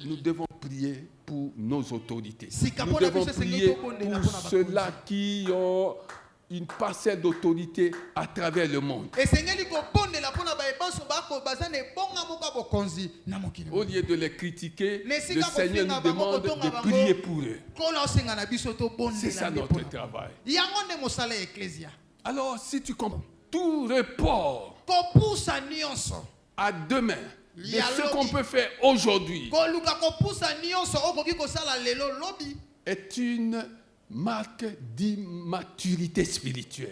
nous devons prier pour nos autorités. Nous devons prier pour ceux-là qui ont une parcelle d'autorité à travers le monde. Au lieu de les critiquer, le Seigneur nous demande de prier pour eux. C'est ça notre travail. Alors, si tu comprends, tout report à demain de ce qu'on peut faire aujourd'hui est une marque d'immaturité spirituelle.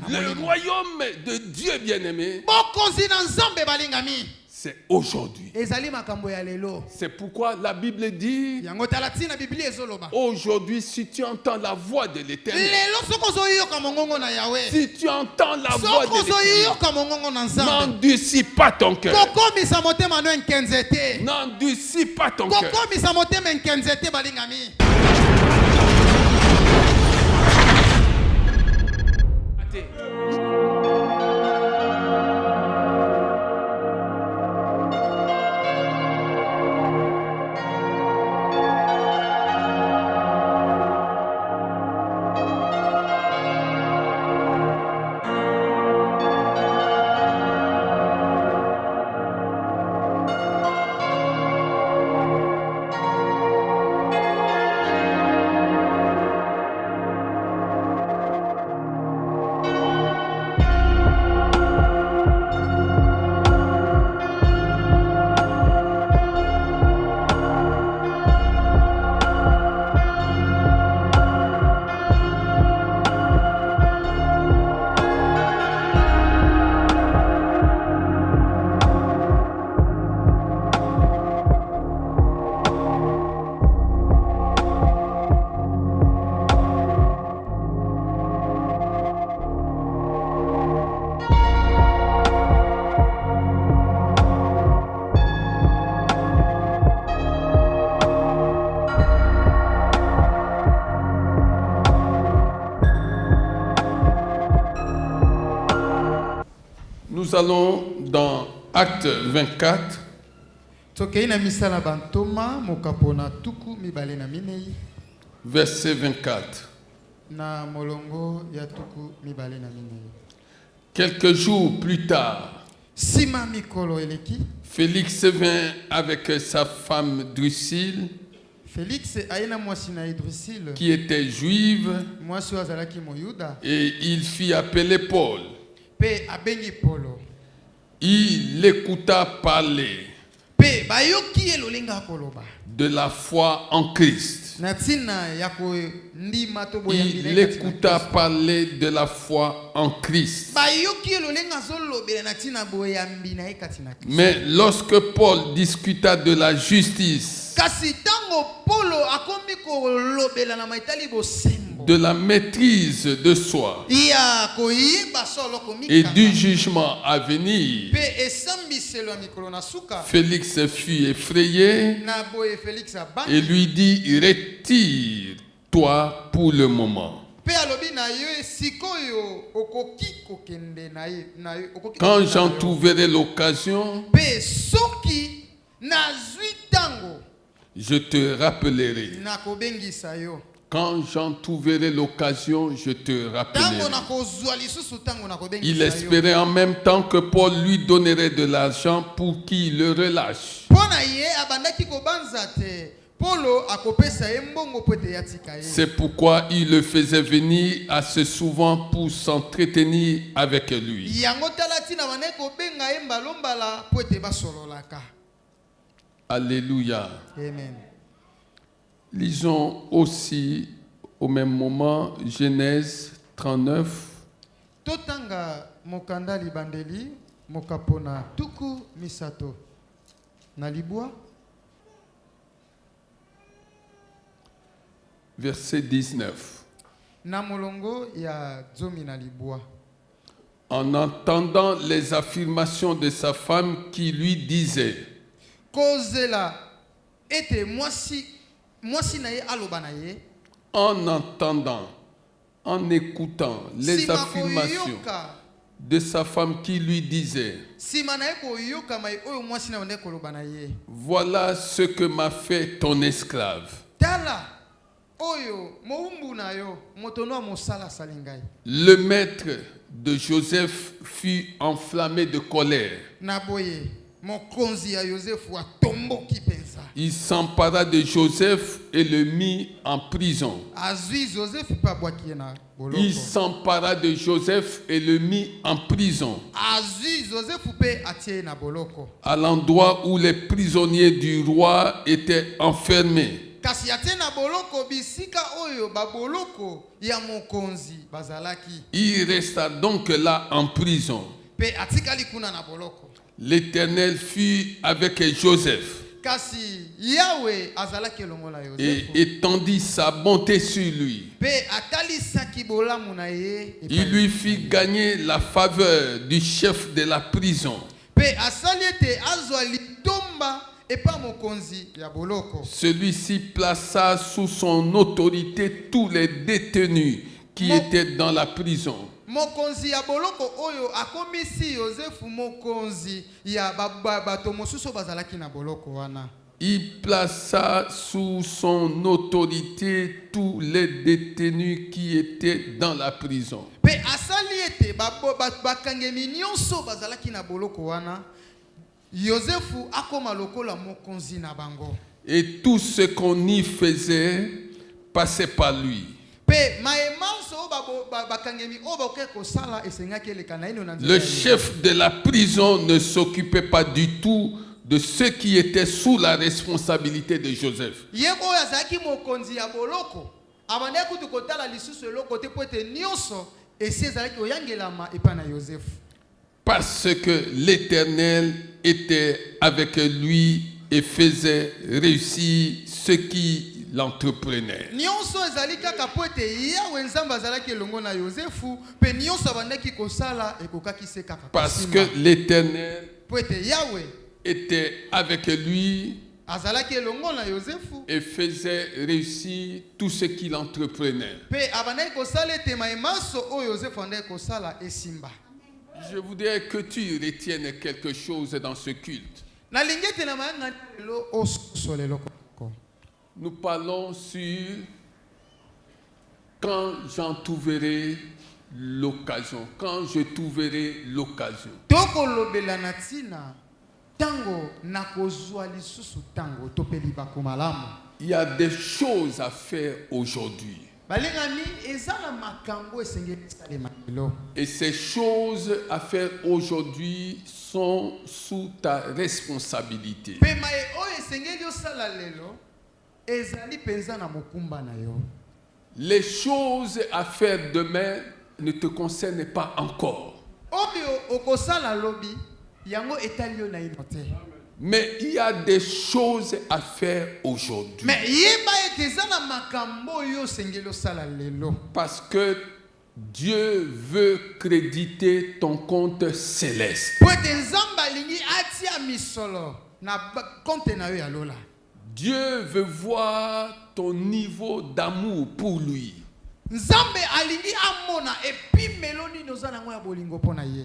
Le royaume de Dieu bien-aimé, c'est aujourd'hui. C'est pourquoi la Bible dit, aujourd'hui, si tu entends la voix de l'Éternel, si tu entends la voix de l'Éternel, n'endurcis pas ton cœur. N'endurcis pas ton cœur. Nous allons dans Acte 24. Verset 24. Quelques jours plus tard, Félix vint avec sa femme Drusille, qui était juive, et il fit appeler Paul. Il l'écouta parler de la foi en Christ. Il l'écouta parler de la foi en Christ. Mais lorsque Paul discuta de la justice, de la maîtrise de soi et du jugement à venir, Félix fut effrayé et lui dit: retire-toi pour le moment. Quand j'en trouverai l'occasion, je te rappellerai. Quand j'en trouverai l'occasion, je te rappellerai. Il espérait en même temps que Paul lui donnerait de l'argent pour qu'il le relâche. C'est pourquoi il le faisait venir assez souvent pour s'entretenir avec lui. Alléluia. Amen. Lisons aussi au même moment Genèse 39. Totanga mokanda libandeli mokapona tuku misato nalibwa. Verset 19. Namolongo ya zomi nalibwa. En entendant les affirmations de sa femme qui lui disait: Kozela ete mwasi na ye aloba na ye. En entendant, en écoutant les affirmations de sa femme qui lui disait: voilà ce que m'a fait ton esclave. Le maître de Joseph fut enflammé de colère. Il s'empara de Joseph et le mit en prison. Il s'empara de Joseph et le mit en prison, à l'endroit où les prisonniers du roi étaient enfermés. Il resta donc là en prison. L'Éternel fut avec Joseph et étendit sa bonté sur lui. Il lui fit gagner la faveur du chef de la prison. Celui-ci plaça sous son autorité tous les détenus qui étaient dans la prison. Il plaça sous son autorité tous les détenus qui étaient dans la prison. Et tout ce qu'on y faisait passait par lui. Le chef de la prison ne s'occupait pas du tout de ceux qui étaient sous la responsabilité de Joseph. Parce que l'Éternel était avec lui et faisait réussir ce qui l'entreprenaient. Parce que l'Éternel était avec lui et faisait réussir tout ce qu'il entreprenait. Je voudrais que tu retiennes quelque chose dans ce culte. Nous parlons sur quand j'en trouverai l'occasion. Quand je trouverai l'occasion. Il y a des choses à faire aujourd'hui. Et ces choses à faire aujourd'hui sont sous ta responsabilité. Les choses à faire demain ne te concernent pas encore. Mais il y a des choses à faire aujourd'hui. Parce que Dieu veut créditer ton compte céleste. Dieu veut voir ton niveau d'amour pour lui.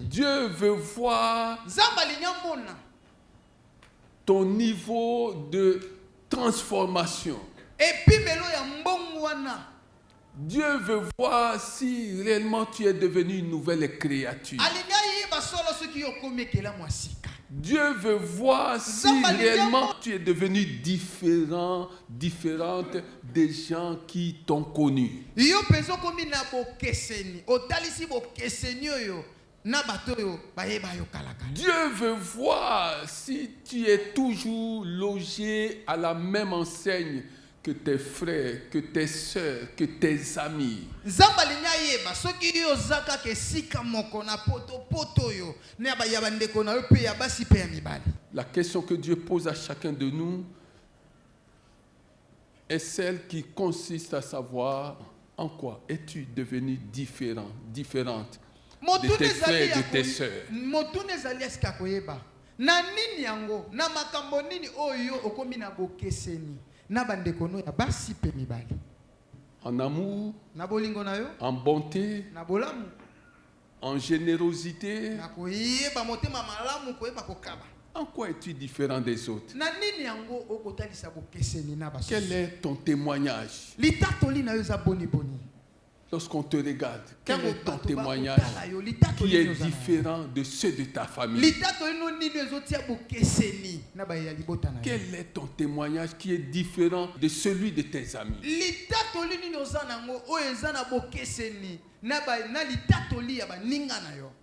Dieu veut voir ton niveau de transformation. Dieu veut voir si réellement tu es devenu une nouvelle créature. Dieu veut voir si réellement tu es devenu différente des gens qui t'ont connu. Dieu veut voir si tu es toujours logé à la même enseigne que tes frères, que tes sœurs, que tes amis. La question que Dieu pose à chacun de nous est celle qui consiste à savoir en quoi es-tu devenu différent, différente de tes frères, de tes sœurs. En amour, en bonté, en générosité. En quoi es-tu différent des autres? Quel est ton témoignage? Lorsqu'on te regarde, quel est ton témoignage qui est différent de ceux de ta famille? Quel est ton témoignage qui est différent de celui de tes amis?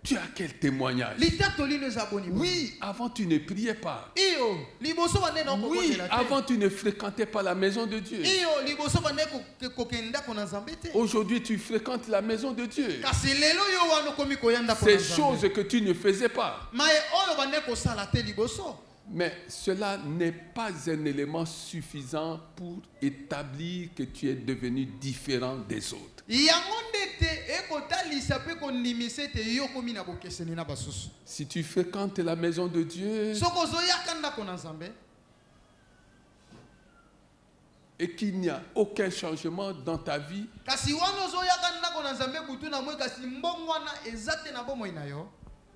Tu as quel témoignage? Oui, avant tu ne priais pas. Oui, avant tu ne fréquentais pas la maison de Dieu. Aujourd'hui tu fréquentes la maison de Dieu. Ces choses que tu ne faisais pas. Mais cela n'est pas un élément suffisant pour établir que tu es devenu différent des autres. Si tu fréquentes la maison de Dieu et qu'il n'y a aucun changement dans ta vie,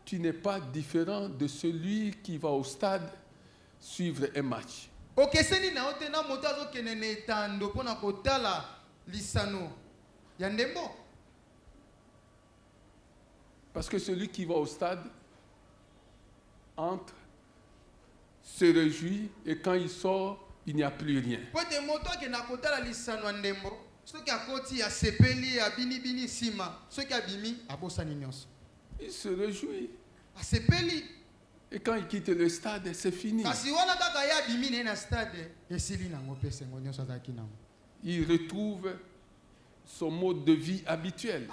tu n'es pas différent de celui qui va au stade suivre un match. Parce que celui qui va au stade entre, se réjouit et quand il sort, il n'y a plus rien. Il se réjouit. Et quand il quitte le stade, c'est fini. Il retrouve son mode de vie habituel.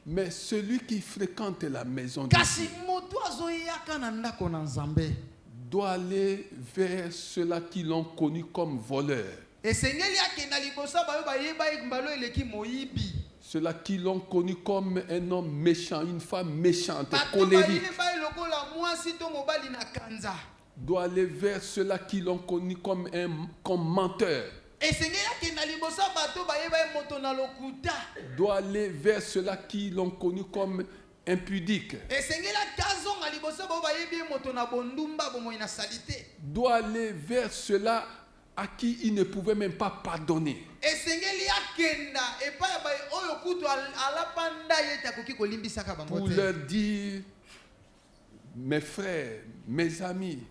Mais celui qui fréquente la maison de Dieu doit aller vers ceux-là qui l'ont connu comme voleur. Ceux-là qui l'ont connu comme un homme méchant, une femme méchante, colérique. Doit aller vers ceux-là qui l'ont connu comme menteur. Doit aller vers ceux-là qui l'ont connu comme impudique. Doit aller vers ceux-là à qui il ne pouvait même pas pardonner. Pour leur dire, mes frères, mes amis,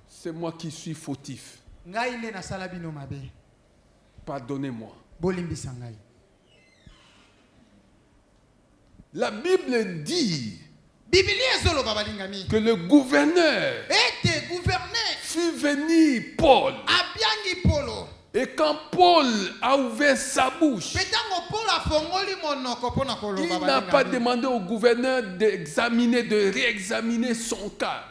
c'est moi qui suis fautif. Pardonnez-moi. La Bible dit que le gouverneur fit venir Paul. Et quand Paul a ouvert sa bouche, il n'a pas demandé au gouverneur d'examiner, de réexaminer son cas.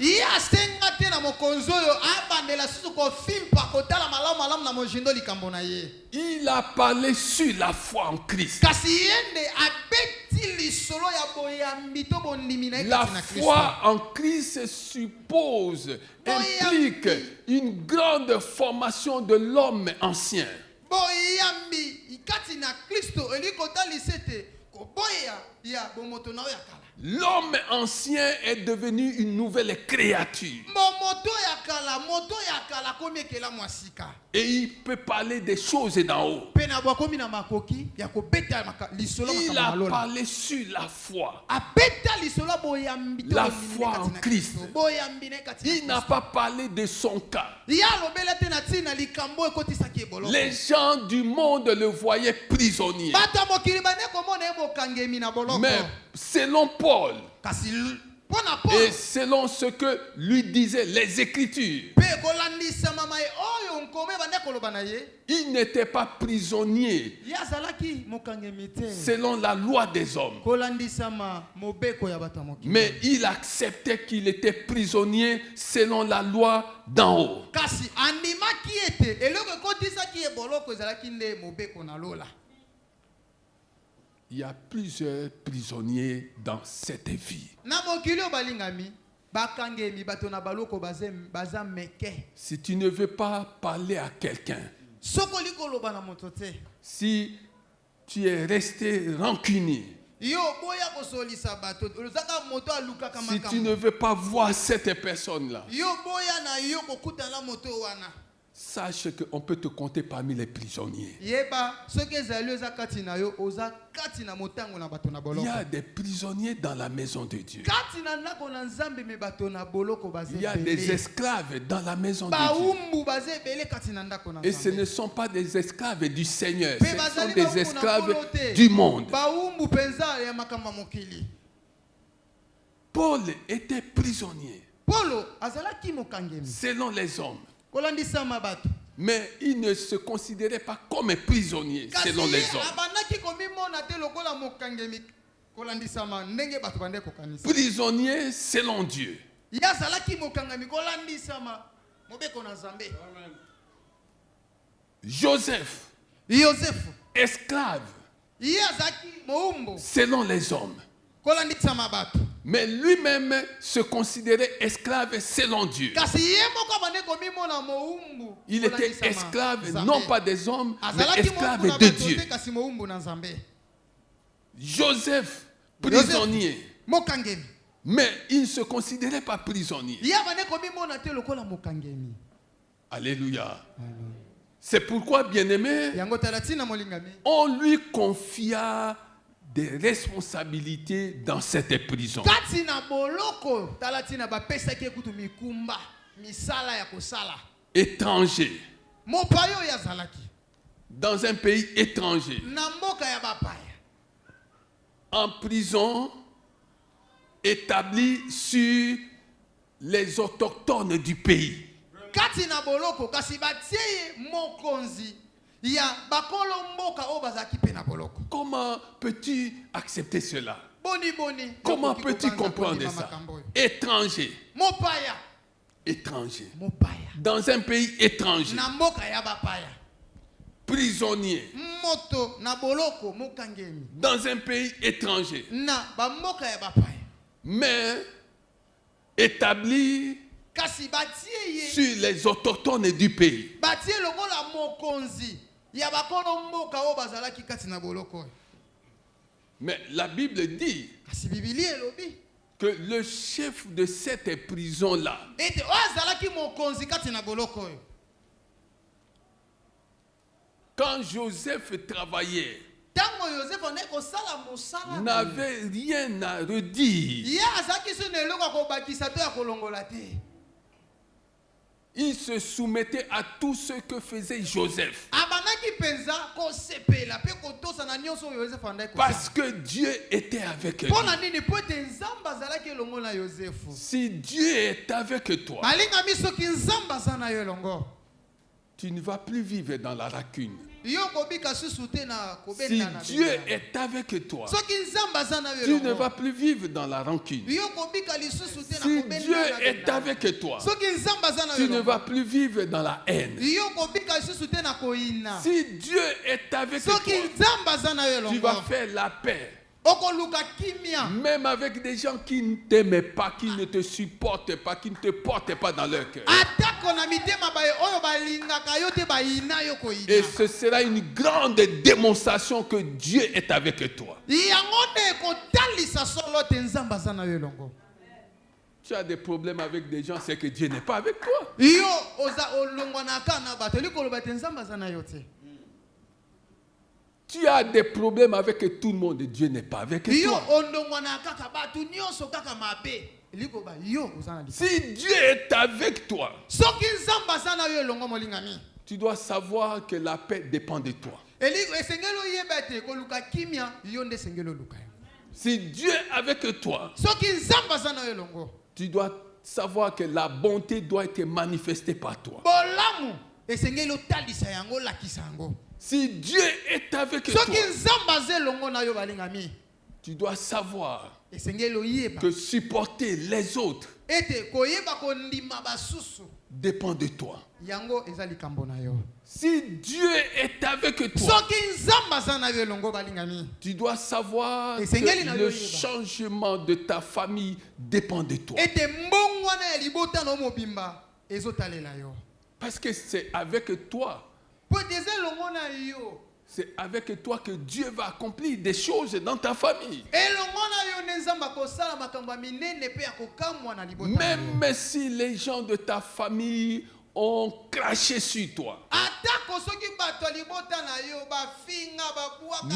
Il a parlé sur la foi en Christ. La foi en Christ suppose, implique une grande formation de l'homme ancien. L'homme ancien est devenu une nouvelle créature. Et il peut parler des choses d'en haut. Il a parlé sur la foi. La foi en Christ. Il n'a pas parlé de son cas. Les gens du monde le voyaient prisonnier. Mais selon Paul, et selon ce que lui disaient les Écritures, il n'était pas prisonnier selon la loi des hommes. Mais il acceptait qu'il était prisonnier selon la loi d'en haut. Il y a plusieurs prisonniers dans cette vie. Si tu ne veux pas parler à quelqu'un, Si tu es resté rancunier, si tu ne veux pas voir cette personne-là, sache qu'on peut te compter parmi les prisonniers. Il y a des prisonniers dans la maison de Dieu. Il y a des esclaves dans la maison de Dieu. Et ce ne sont pas des esclaves du Seigneur, ce sont des esclaves du monde. Paul était prisonnier selon les hommes. Mais il ne se considérait pas comme un prisonnier selon les hommes. Prisonnier selon Dieu. Joseph, esclave selon les hommes. Mais lui-même se considérait esclave selon Dieu. Il était esclave non pas des hommes, mais esclave de Dieu. Joseph, prisonnier. Mais il ne se considérait pas prisonnier. Alléluia. C'est pourquoi, bien-aimé, on lui confia des responsabilités dans cette prison. Étranger. Dans un pays étranger. En prison, établi sur les autochtones du pays. Comment peux-tu accepter cela? Comment peux-tu comprendre ça? Étranger. Étranger. Dans un pays étranger. Prisonnier. Dans un pays étranger. Mais établi sur les autochtones du pays. Mais la Bible dit que le chef de cette prison-là, quand Joseph travaillait, n'avait rien à redire. Il se soumettait à tout ce que faisait Joseph. Parce que Dieu était avec lui. Si Dieu est avec toi, tu ne vas plus vivre dans la lacune. Si Dieu est avec toi, tu ne vas plus vivre dans la rancune. Si Dieu est avec toi, tu ne vas plus vivre dans la haine. Si Dieu est avec toi, tu vas faire la paix. Même avec des gens qui ne t'aiment pas, qui ne te supportent pas, qui ne te portent pas dans leur cœur. Et ce sera une grande démonstration que Dieu est avec toi. Tu as des problèmes avec des gens, c'est que Dieu n'est pas avec toi. Tu as des problèmes avec tout le monde et Dieu n'est pas avec toi. Si Dieu est avec toi, tu dois savoir que la paix dépend de toi. Si Dieu est avec toi, tu dois savoir que la bonté doit être manifestée par toi. Si Dieu est avec toi, tu dois savoir que supporter les autres dépend de toi. Si Dieu est avec toi, tu dois savoir que le changement de ta famille dépend de toi. Parce que c'est avec toi C'est avec toi que Dieu va accomplir des choses dans ta famille. Même si les gens de ta famille ont craché sur toi,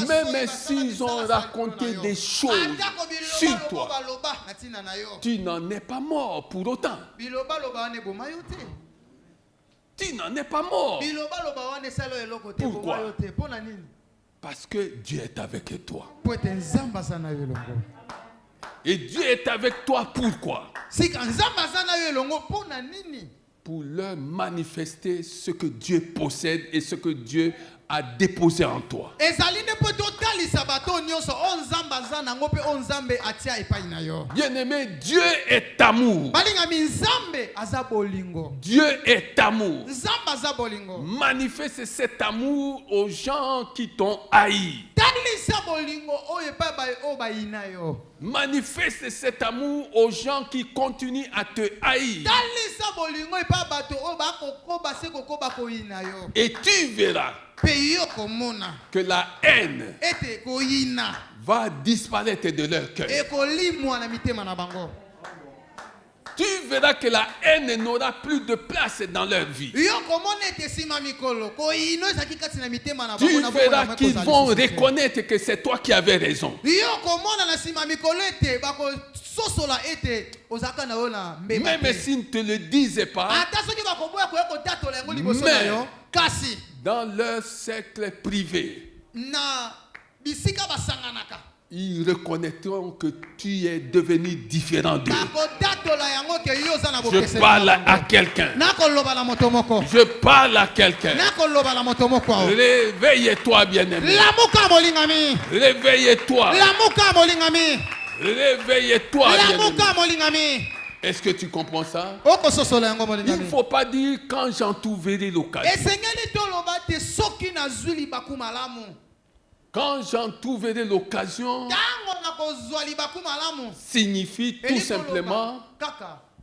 même s'ils ont raconté des choses sur toi, tu n'en es pas mort pour autant. Tu n'en es pas mort. Pourquoi? Parce que Dieu est avec toi. Et Dieu est avec toi pourquoi? Pour leur manifester ce que Dieu possède et ce que Dieu a déposé en toi. Bien-aimé, Dieu est amour. Dieu est amour. Manifeste cet amour aux gens qui t'ont haï. Manifeste cet amour aux gens qui continuent à te haïr. Et tu verras que la haine va disparaître de leur cœur. Tu verras que la haine n'aura plus de place dans leur vie. Tu verras qu'ils vont reconnaître que c'est toi qui avais raison. Même s'ils ne te le disaient pas, mais dans leur cercle privé, ils reconnaîtront que tu es devenu différent d'eux. Je parle à quelqu'un. Je parle à quelqu'un. Réveille-toi, bien-aimé. Réveille-toi. Réveille-toi, bien-aimé. Est-ce que tu comprends ça? Il ne faut pas dire quand j'en trouverai l'occasion. Quand j'en trouverai l'occasion, signifie tout simplement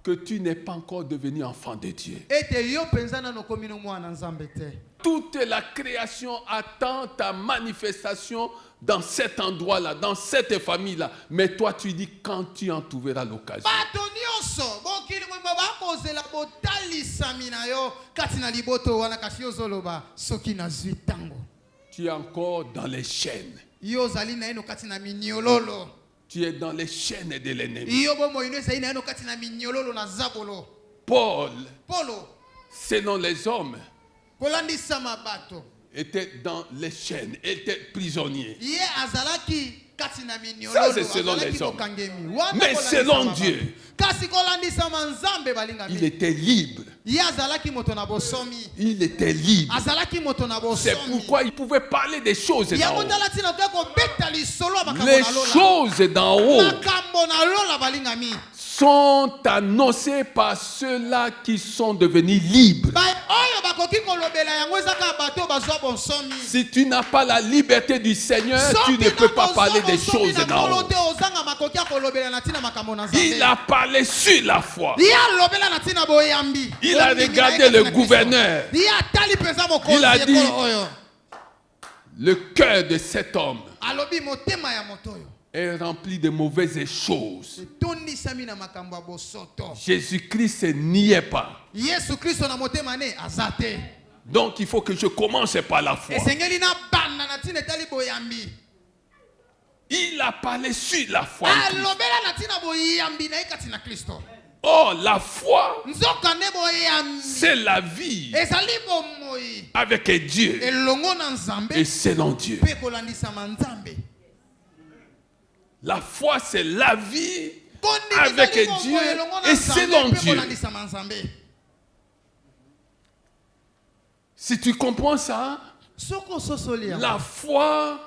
que tu n'es pas encore devenu enfant de Dieu. Toute la création attend ta manifestation dans cet endroit-là, dans cette famille-là. Mais toi, tu dis quand tu en trouveras l'occasion. Tu es encore dans les chaînes. Tu es dans les chaînes de l'ennemi. Paul, selon les hommes, était dans les chaînes, était prisonnier. Ça, c'est selon les hommes. Mais selon Dieu, il était libre. Il était libre. C'est pourquoi il pouvait parler des choses d'en haut. Les choses d'en haut sont annoncées par ceux-là qui sont devenus libres. Si tu n'as pas la liberté du Seigneur, tu ne peux pas parler des choses d'en haut. Il a parlé sur la foi. Il a regardé le gouverneur. Il a dit, le cœur de cet homme est rempli de mauvaises choses. Jésus-Christ ne niait pas. Donc il faut que je commence par la foi. Il a parlé sur la foi. Oh, la foi, c'est la vie avec Dieu et selon Dieu. La foi, c'est la vie avec Dieu et selon Dieu. Si tu comprends ça, la foi,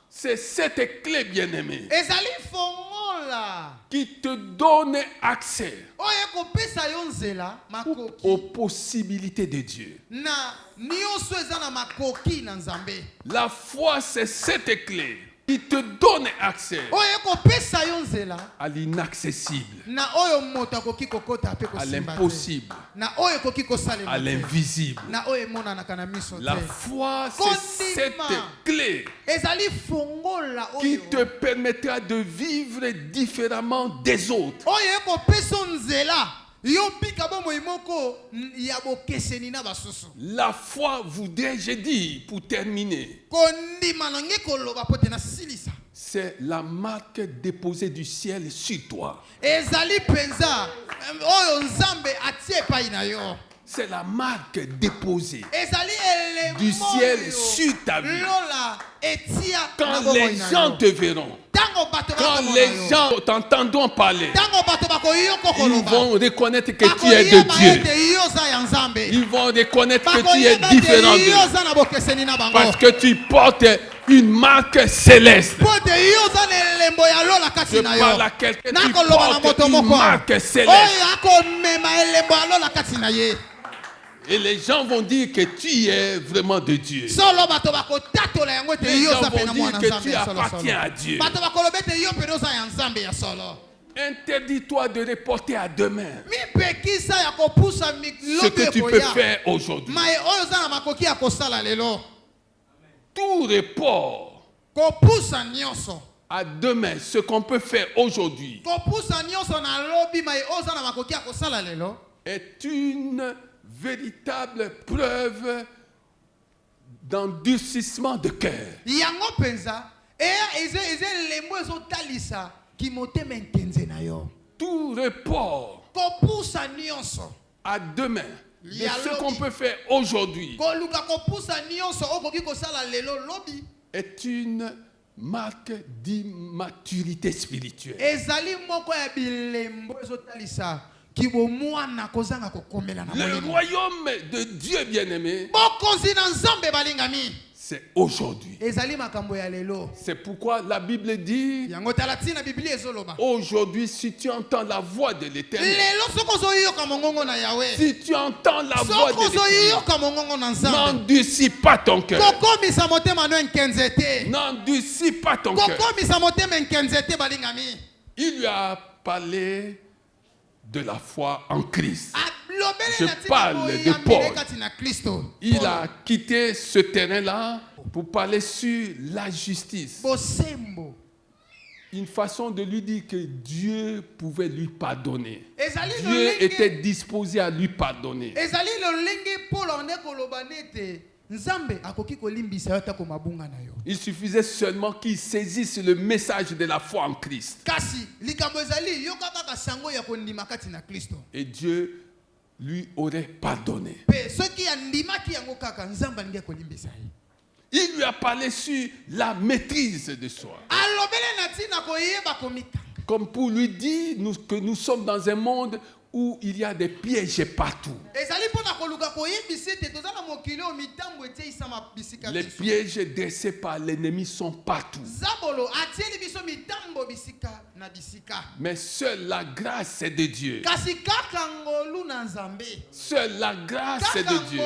c'est cette clé, bien-aimée, qui te donne accès aux possibilités de Dieu. La foi, c'est cette clé qui qui te donne accès à l'inaccessible, à l'impossible, à l'invisible. La foi, c'est cette clé qui te permettra de vivre différemment des autres. La foi, voudrais-je dire, pour terminer, c'est la marque déposée du ciel sur toi. C'est la marque déposée du ciel sur ta vie. Quand les gens te verront, quand les gens t'entendront parler, ils vont reconnaître que tu es de Dieu. Ils vont reconnaître que tu es différent d'eux. Parce que tu portes une marque céleste. Je parle à quelqu'un qui porte une marque céleste. Et les gens vont dire que tu es vraiment de Dieu. Les gens vont dire que tu appartiens à Dieu. Interdis-toi de reporter à demain ce que tu peux faire aujourd'hui. Tout report à demain ce qu'on peut faire aujourd'hui est une véritable preuve d'endurcissement de cœur. Tout report à demain de ce qu'on peut faire aujourd'hui est une marque d'immaturité spirituelle. Le royaume de Dieu bien-aimé, c'est aujourd'hui. C'est pourquoi la Bible dit, aujourd'hui, si tu entends la voix de l'Éternel, si tu entends la voix de l'Éternel, n'endurcis pas ton cœur. N'endurcis pas ton cœur. Il lui a parlé de la foi en Christ. Je parle de Paul. Il a quitté ce terrain-là pour parler sur la justice. Une façon de lui dire que Dieu pouvait lui pardonner. Dieu était disposé à lui pardonner. Il suffisait seulement qu'il saisisse le message de la foi en Christ. Et Dieu lui aurait pardonné. Il lui a parlé sur la maîtrise de soi. Comme pour lui dire que nous sommes dans un monde où il y a des pièges partout. Les pièges dressés par l'ennemi sont partout. Mais seule la grâce de Dieu, seule la grâce de Dieu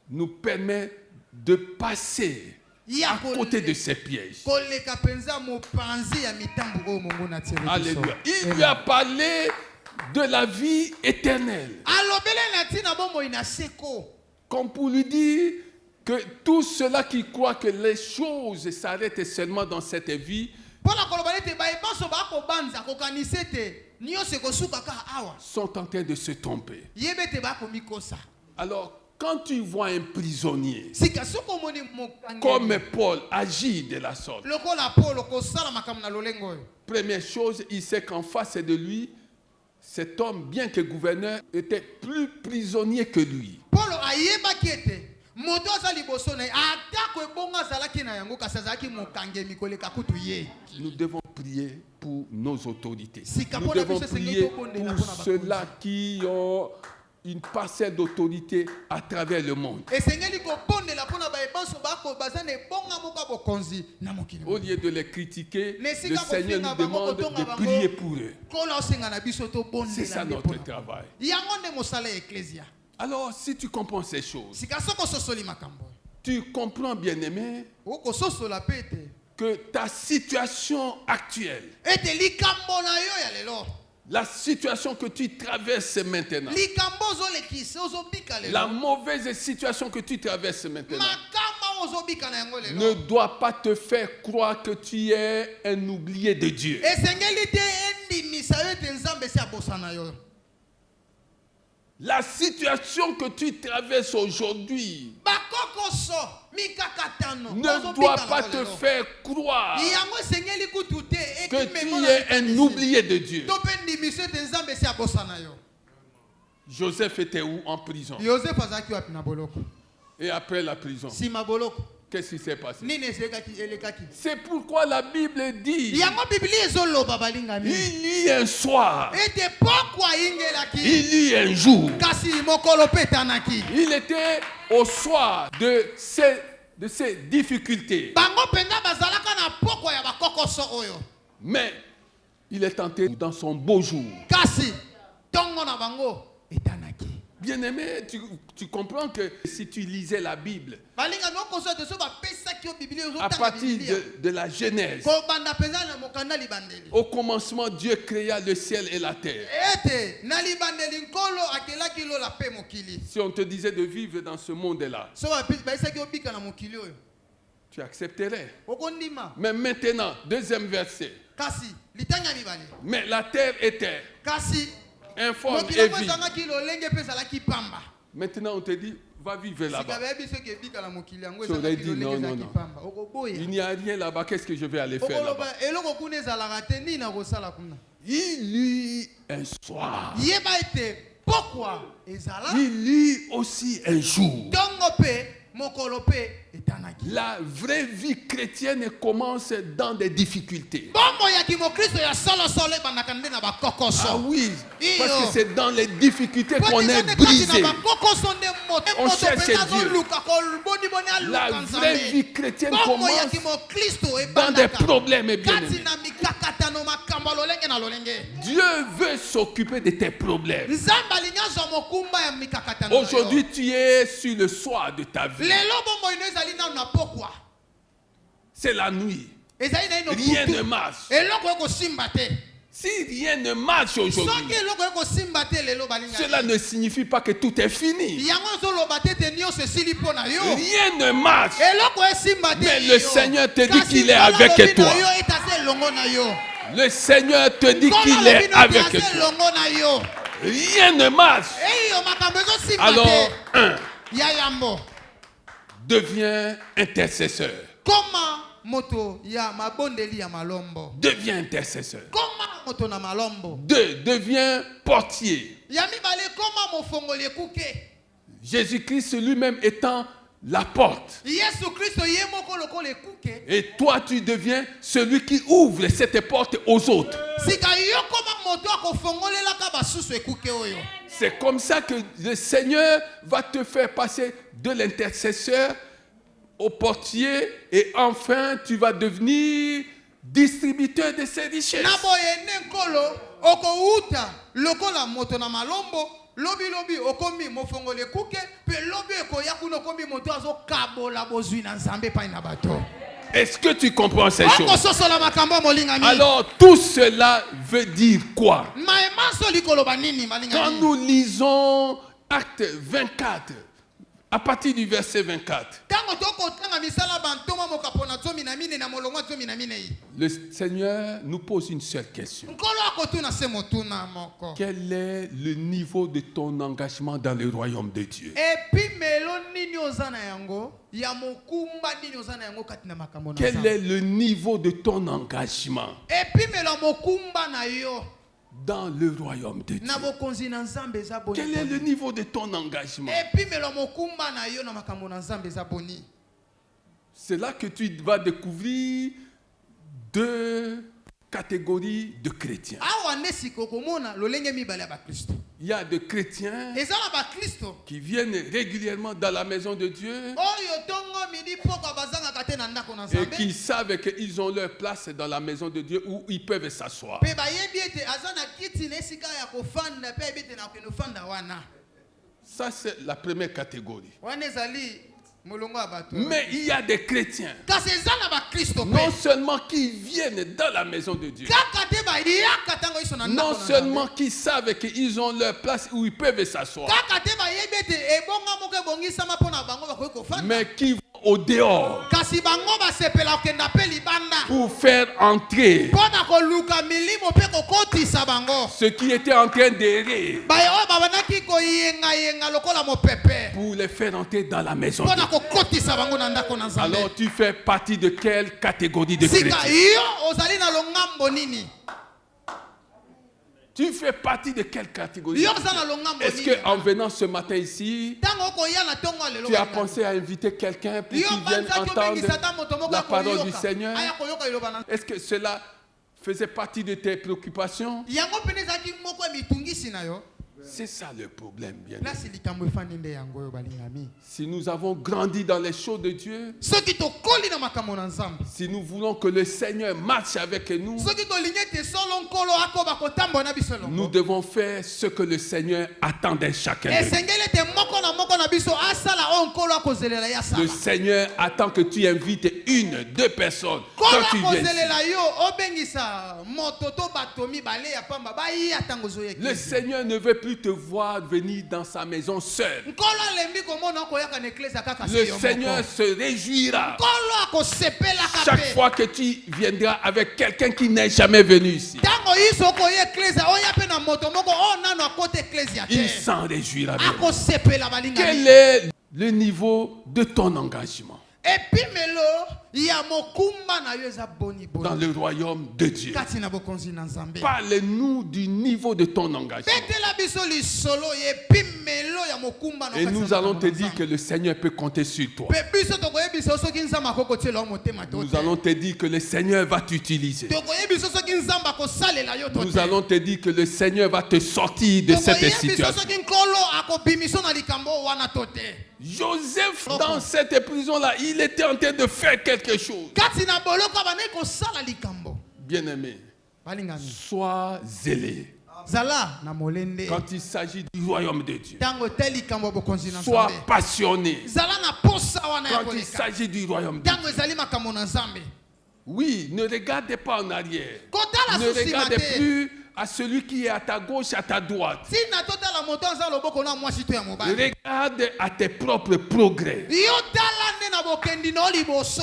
nous permet de passer à côté de ces pièges. Alléluia. Il lui a parlé de la vie éternelle. Comme pour lui dire que tous ceux-là qui croient que les choses s'arrêtent seulement dans cette vie sont en train de se tromper. Alors, quand tu vois un prisonnier comme Paul agit de la sorte, première chose, il sait qu'en face de lui, cet homme, bien que gouverneur, était plus prisonnier que lui. Nous devons prier pour nos autorités. Nous devons prier pour ceux-là qui ont une parcelle d'autorité à travers le monde. Au lieu de les critiquer, le Seigneur nous demande de prier pour eux. C'est ça notre travail. Alors, si tu comprends ces choses, tu comprends, bien-aimé, que ta situation actuelle, la situation que tu traverses maintenant, la mauvaise situation que tu traverses maintenant, ne doit pas te faire croire que tu es un oublié de Dieu. La situation que tu traverses aujourd'hui ne doit pas te faire croire que tu es un oublié de Dieu. Joseph était où? En prison. Et après la prison, qu'est-ce qui s'est passé? C'est pourquoi la Bible dit, il y eut un soir, il y eut un jour. Il était au soir de ces difficultés. Mais il est tenté dans son beau jour. Bien-aimé, tu comprends que si tu lisais la Bible, à partir de la Genèse, au commencement, Dieu créa le ciel et la terre. Si on te disait de vivre dans ce monde-là, tu accepterais. Mais maintenant, deuxième verset. Mais la terre était informe et vide. Maintenant, on te dit, va vivre là-bas. Tu aurais dit non, non, non. Il n'y a rien là-bas, qu'est-ce que je vais aller faire là-bas? Il eut un soir. Il eut aussi un jour. La vraie vie chrétienne commence dans des difficultés. Ah oui, parce que c'est dans les difficultés qu'on est brisé. On cherche Dieu. La vraie vie chrétienne commence dans des problèmes, bien-aimés. Dieu veut s'occuper de tes problèmes. Aujourd'hui, tu es sur le soir de ta vie. C'est la nuit. Rien ne marche. Si rien ne marche aujourd'hui, cela ne signifie pas que tout est fini. Rien ne marche. Mais le Seigneur te dit qu'il est avec toi. Le Seigneur te dit qu'il est avec toi. Rien ne marche. Alors, deviens intercesseur. Deviens intercesseur. 2. Deviens portier. Jésus-Christ lui-même étant la porte. Et toi, tu deviens celui qui ouvre cette porte aux autres. C'est comme ça que le Seigneur va te faire passer de l'intercesseur au portier et enfin tu vas devenir distributeur de ces richesses. Est-ce que tu comprends ces choses? Alors tout cela veut dire quoi? Quand nous lisons Acte 24, à partir du verset 24, le Seigneur nous pose une seule question. Quel est le niveau de ton engagement dans le royaume de Dieu? Quel est le niveau de ton engagement dans le royaume de Dieu? Quel est le niveau de ton engagement? C'est là que tu vas découvrir 2 catégories de chrétiens. Il y a des chrétiens qui viennent régulièrement dans la maison de Dieu et qui savent qu'ils ont leur place dans la maison de Dieu où ils peuvent s'asseoir. Ça, c'est la première catégorie. Mais il y a des chrétiens, non seulement qui viennent dans la maison de Dieu, non seulement qui savent qu'ils ont leur place où ils peuvent s'asseoir, mais qui vont au dehors pour faire entrer ce qui était en train d'errer, pour les faire entrer dans la maison de Dieu. Alors tu fais partie de quelle catégorie de chrétiens? Tu fais partie de quelle catégorie? Est-ce qu'en venant ce matin ici, tu as pensé à inviter quelqu'un pour qu'il vienne entendre la parole du Seigneur? Est-ce que cela faisait partie de tes préoccupations? C'est ça le problème, bien. Si nous avons grandi dans les choses de Dieu, si nous voulons que le Seigneur marche avec nous, nous devons faire ce que le Seigneur attend de chacun de nous. Le Seigneur attend que tu invites une, deux personnes quand tu viens ici. Le Seigneur ne veut plus te voir venir dans sa maison seul. Le Seigneur se réjouira chaque fois que tu viendras avec quelqu'un qui n'est jamais venu ici. Il s'en réjouira bien. Quel est le niveau de ton engagement dans le royaume de Dieu? Parle-nous du niveau de ton engagement. Et nous allons te dire que le Seigneur peut compter sur toi. Nous allons te dire que le Seigneur va t'utiliser. Nous allons te dire que le Seigneur va te sortir de cette situation. Joseph, dans cette prison-là, il était en train de faire quelque chose. Bien-aimé, sois zélé quand il s'agit du royaume de Dieu. Sois passionné quand il s'agit du royaume de Dieu. Oui, ne regardez pas en arrière. Ne regardez plus à celui qui est à ta gauche, à ta droite. Regarde à tes propres progrès.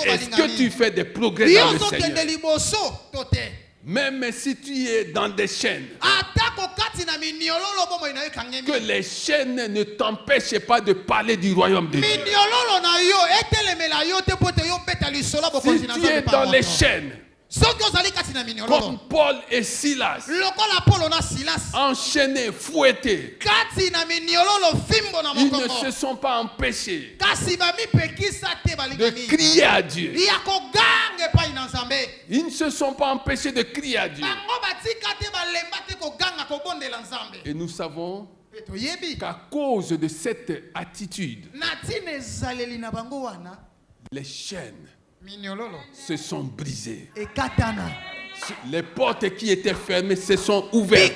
Est-ce que tu fais des progrès dans le Seigneur? Même si tu es dans des chaînes, que les chaînes ne t'empêchent pas de parler du royaume de Dieu. Si tu es dans les chaînes, comme Paul et Silas, enchaînés, fouettés, ils ne se sont pas empêchés de crier à Dieu. Ils ne se sont pas empêchés de crier à Dieu. Et nous savons qu'à cause de cette attitude, les chaînes se sont brisées. Les portes qui étaient fermées se sont ouvertes.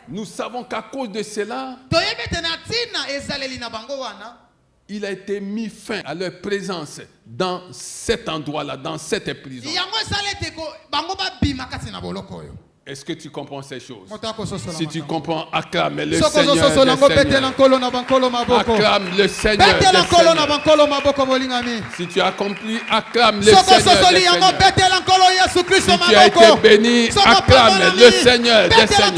Nous savons qu'à cause de cela, il a été mis fin à leur présence dans cet endroit-là, dans cette prison. Est-ce que tu comprends ces choses? Si tu comprends, acclame le Seigneur. Acclame le Seigneur. Si tu as compris, acclame le Seigneur. Si tu as été béni, acclame le Seigneur des Seigneurs.